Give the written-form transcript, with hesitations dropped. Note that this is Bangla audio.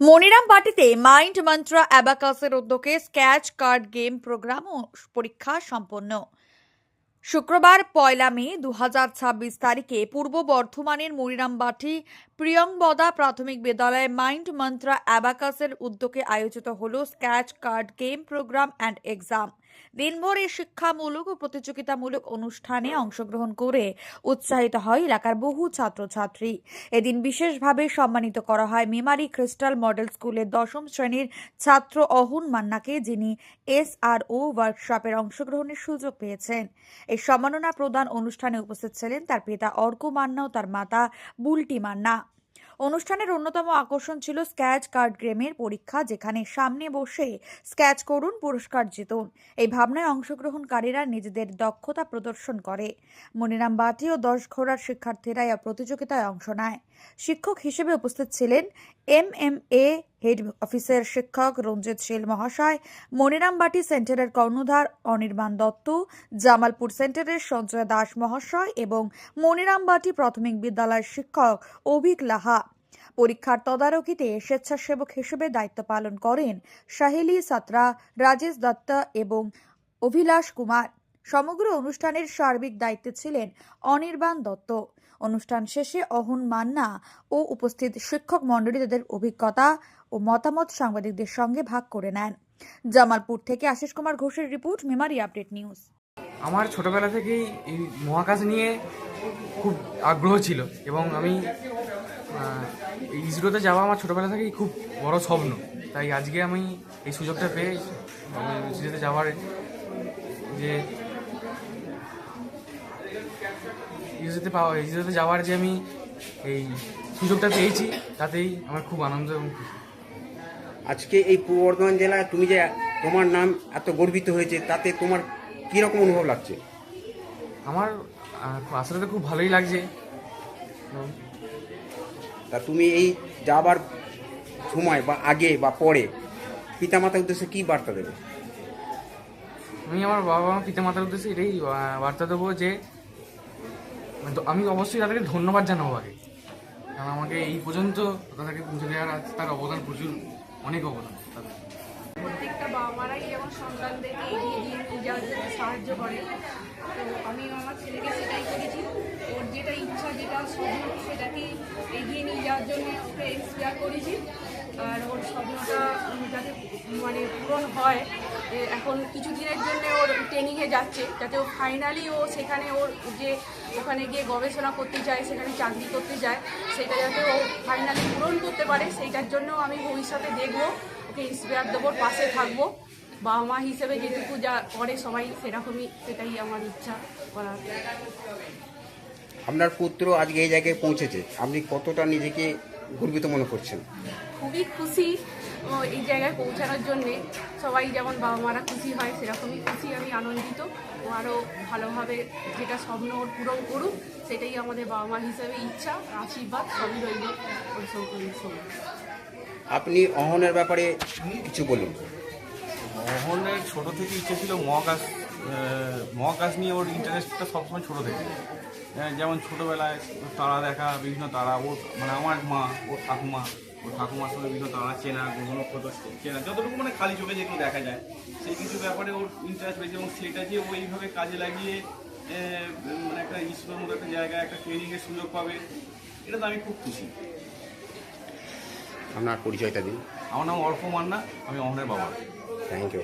মনিরাম পার্টিতে মাইন্ড মন্ত্র অ্যাবাকাসের উদ্যোগে স্ক্যাচ কার্ড গেম প্রোগ্রাম ও পরীক্ষা সম্পন্ন। শুক্রবার 1 মে 2026 তারিখে পূর্ব বর্ধমানের মনিরামবাটি প্রিয়ংবদা প্রাথমিক বিদ্যালয়ে মাইন্ড মন্ত্র অ্যাবাকাসের উদ্যোগে আয়োজিত হল scratch card game program and exam. দিনভর এই শিক্ষামূলক ও প্রতিযোগিতামূলক অনুষ্ঠানে অংশগ্রহণ করে উৎসাহিত হয় এলাকার বহু ছাত্রছাত্রী। এদিন বিশেষভাবে সম্মানিত করা হয় মেমারি ক্রিস্টাল মডেল স্কুলের 10ম শ্রেণীর ছাত্র অহুন মান্নাকে, যিনি SRO ওয়ার্কশপের অংশগ্রহণের সুযোগ পেয়েছেন। এই সম্মাননা প্রদান অনুষ্ঠানে উপস্থিত ছিলেন তার পিতা অর্ক মান্না ও তার মাতা বুলটি মান্না। অনুষ্ঠানের অন্যতম আকর্ষণ ছিল স্ক্যাচ কার্ড গেমের পরীক্ষা, যেখানে সামনে বসে স্ক্যাচ করুন, পুরস্কার জিতুন। এই ভাবনায় অংশগ্রহণকারীরা নিজেদের দক্ষতা প্রদর্শন করে। মনিরাম বাটি ও 10 ঘোড়ার শিক্ষার্থীরা এই প্রতিযোগিতায় অংশ নেয়। শিক্ষক হিসেবে উপস্থিত ছিলেন MMA হেড অফিসের শিক্ষক রঞ্জিত শীল মহাশয়, মনিরাম বাটি সেন্টারের কর্ণধার অনির্বাণ দত্ত, জামালপুর সেন্টারের সঞ্জয় দাস মহাশয় এবং মনিরাম বাটি প্রাথমিক বিদ্যালয়ের শিক্ষক অভিক লাহা। পরীক্ষার তদারকিতে স্বেচ্ছাসেবক হিসেবে দায়িত্ব পালন করেন সাহেলি সাতরা, রাজেশ দত্ত এবং অভিলাষ কুমার। সমগ্র অনুষ্ঠানের সার্বিক দায়িত্বে ছিলেন অনির্বাণ দত্ত। অনুষ্ঠান শেষে অহুন মান্না ও উপস্থিত শিক্ষক মণ্ডলী তাদের অভিজ্ঞতা ও মতামত সাংবাদিকদের সঙ্গে ভাগ করে নেন। জামালপুর থেকে আশিস কুমার ঘোষের রিপোর্ট, মেমারি আপডেট নিউজ। আমার ছোটবেলা থেকেই এই মহাকাশ নিয়ে খুব আগ্রহ ছিল এবং আমি এই ইসরোতে যাওয়া আমার ছোটবেলা থেকেই খুব বড় স্বপ্ন। তাই আজকে আমি এই সুযোগটা পেয়ে ইসরোতে যাওয়ার ইসরোতে যাওয়ার যে আমি এই সুযোগটা পেয়েছি, তাতেই আমার খুব আনন্দ এবং খুশি। আজকে এই পূর্ব বর্ধমান জেলায় তুমি যে তোমার নাম এত গর্বিত হয়েছে, তাতে তোমার কীরকম অনুভব লাগছে? আমার আসলে তো খুব ভালোই লাগছে। তা তুমি এই যাবার সময় বা আগে বা পরে পিতামাতার উদ্দেশ্যে কী বার্তা দেবে? আমি আমার বাবা মা পিতামাতার উদ্দেশ্যে এটাই বার্তা দেবো যে আমি অবশ্যই তাদেরকে ধন্যবাদ জানাবো আগে, কারণ আমাকে এই পর্যন্ত তাদেরকে পৌঁছে দেওয়ার তার অবদান প্রচুর, অনেক অবদান তাদের। প্রত্যেকটা বাবা মারাই যেমন সন্তানদেরকে এগিয়ে নিয়ে যাওয়ার জন্য সাহায্য করে, তো আমি আমার ছেলেকে সেটাই করেছি। ওর যেটা ইচ্ছা, যেটা স্বপ্ন, সেটাকে এগিয়ে নিয়ে যাওয়ার জন্য ওকে ইন্সপায়ার করেছি। আর ওর স্বপ্নটা যাতে পূরণ হয়, এখন কিছুদিনের জন্য ওর ট্রেনিংয়ে যাচ্ছে, যাতে ও ফাইনালি ও সেখানে ওর যে ওখানে গিয়ে গবেষণা করতে চায়, সেখানে চাকরি করতে চায়, সেটা যাতে ও ফাইনালি পূরণ করতে পারে। সেইটার জন্য আমি ভবিষ্যতে দেখবো, ওকে ইন্সপায়ার দেবো, পাশে থাকবো। বাবা মা হিসেবে যেটুকু যা করে সবাই সেরকমই, সেটাই আমার ইচ্ছা করার। আপনার পুত্র আজকে এই জায়গায় পৌঁছেছে, আপনি কতটা নিজেকে গর্বিত মনে করছেন? খুবই খুশি এই জায়গায় পৌঁছানোর জন্যে। সবাই যেমন বাবা মারা খুশি হয়, সেরকমই খুশি আমি, আনন্দিত। ও আরও ভালোভাবে যেটা স্বপ্ন ওর পূরণ করুক, সেটাই আমাদের বাবা মা হিসেবে ইচ্ছা, আশীর্বাদ সবই রইল ওর সঙ্গে। আপনি অহনের ব্যাপারে কিছু বলুন। অহনের ছোট থেকে ইচ্ছে ছিল মহাকাশ নিয়ে ওর ইন্টারেস্টটা সবসময় ছোটো থেকে। যেমন ছোটোবেলায় তারা দেখা, বিভিন্ন তারা, ওর আমার মা, ওর ঠাকুমার সঙ্গে বিভিন্ন তারা চেনা, গ্রহণক্ষত চেনা, যতটুকু খালি চোখে যেগুলো দেখা যায়, সেই কিছু ব্যাপারে ওর ইন্টারেস্ট পেয়েছে এবং সেটা যে ও এইভাবে কাজে লাগিয়ে একটা ইসরোর মতো একটা জায়গায় একটা ট্রেনিংয়ের সুযোগ পাবে, এটা তো আমি খুব খুশি। আপনার পরিচয়টা দিন। আমার নাম অর্ক মান্না, আমি অহনের বাবা। Thank you.